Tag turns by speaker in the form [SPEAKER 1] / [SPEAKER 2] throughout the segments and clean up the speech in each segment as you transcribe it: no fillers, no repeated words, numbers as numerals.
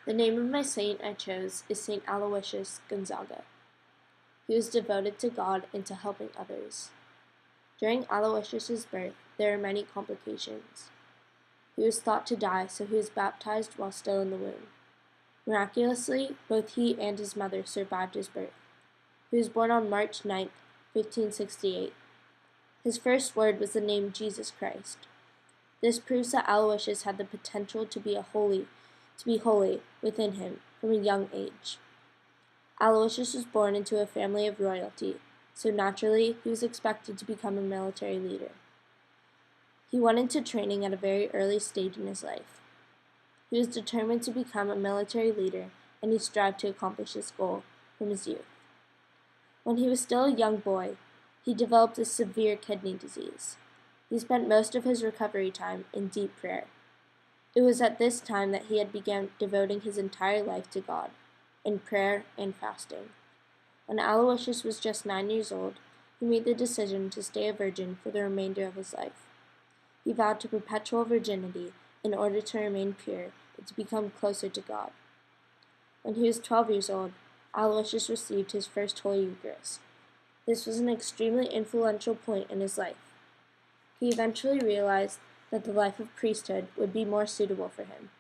[SPEAKER 1] The name of my saint I chose is Saint Aloysius Gonzaga. He was devoted to God and to helping others. During Aloysius's birth, there were many complications. He was thought to die, so he was baptized while still in the womb. Miraculously, both he and his mother survived his birth. He was born on March 9, 1568. His first word was the name Jesus Christ. This proves that Aloysius had the potential to be holy within him from a young age. Aloysius was born into a family of royalty, so naturally he was expected to become a military leader. He went into training at a very early stage in his life. He was determined to become a military leader, and he strived to accomplish this goal from his youth. When he was still a young boy, he developed a severe kidney disease. He spent most of his recovery time in deep prayer. It was at this time that he had begun devoting his entire life to God, in prayer and fasting. When Aloysius was just 9 years old, he made the decision to stay a virgin for the remainder of his life. He vowed to perpetual virginity in order to remain pure and to become closer to God. When he was 12 years old, Aloysius received his first Holy Eucharist. This was an extremely influential point in his life. He eventually realized that the life of priesthood would be more suitable for him.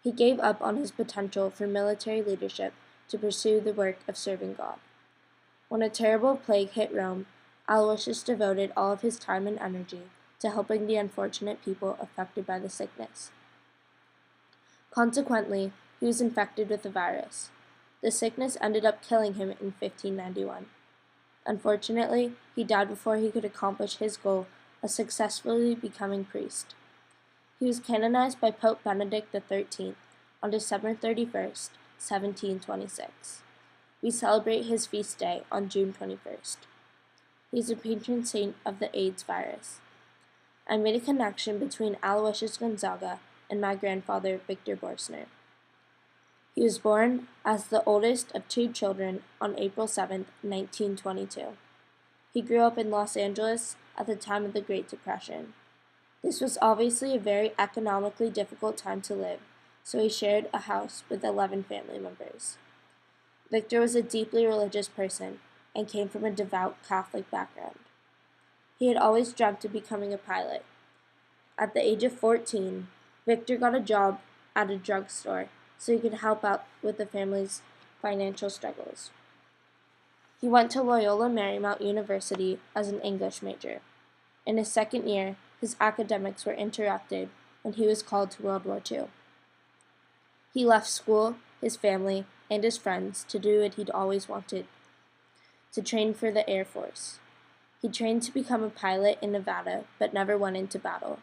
[SPEAKER 1] He gave up on his potential for military leadership to pursue the work of serving God. When a terrible plague hit Rome, Aloysius devoted all of his time and energy to helping the unfortunate people affected by the sickness. Consequently, he was infected with the virus. The sickness ended up killing him in 1591. Unfortunately, he died before he could accomplish his goal of successfully becoming priest. He was canonized by Pope Benedict XIII on December 31st, 1726. We celebrate his feast day on June 21st. He is a patron saint of the AIDS virus. I made a connection between Aloysius Gonzaga and my grandfather, Victor Borsner. He was born as the oldest of 2 children on April 7, 1922. He grew up in Los Angeles at the time of the Great Depression. This was obviously a very economically difficult time to live, so he shared a house with 11 family members. Victor was a deeply religious person and came from a devout Catholic background. He had always dreamt of becoming a pilot. At the age of 14, Victor got a job at a drugstore so he could help out with the family's financial struggles. He went to Loyola Marymount University as an English major. In his second year, his academics were interrupted when he was called to World War II. He left school, his family, and his friends to do what he'd always wanted, to train for the Air Force. He trained to become a pilot in Nevada, but never went into battle.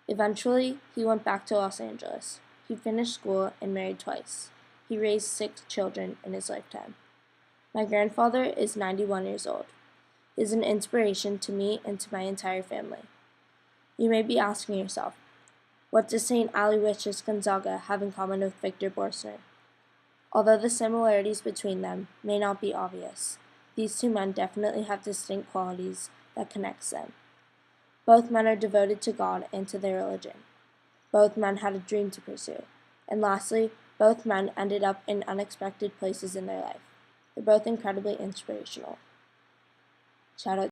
[SPEAKER 1] Eventually, he went back to Los Angeles. He finished school and married twice. He raised 6 children in his lifetime. My grandfather is 91 years old. He is an inspiration to me and to my entire family. You may be asking yourself, what does St. Aloysius Gonzaga have in common with Victor Borsner? Although the similarities between them may not be obvious, these 2 men definitely have distinct qualities that connects them. Both men are devoted to God and to their religion. Both men had a dream to pursue. And lastly, both men ended up in unexpected places in their life. They're both incredibly inspirational. Shout out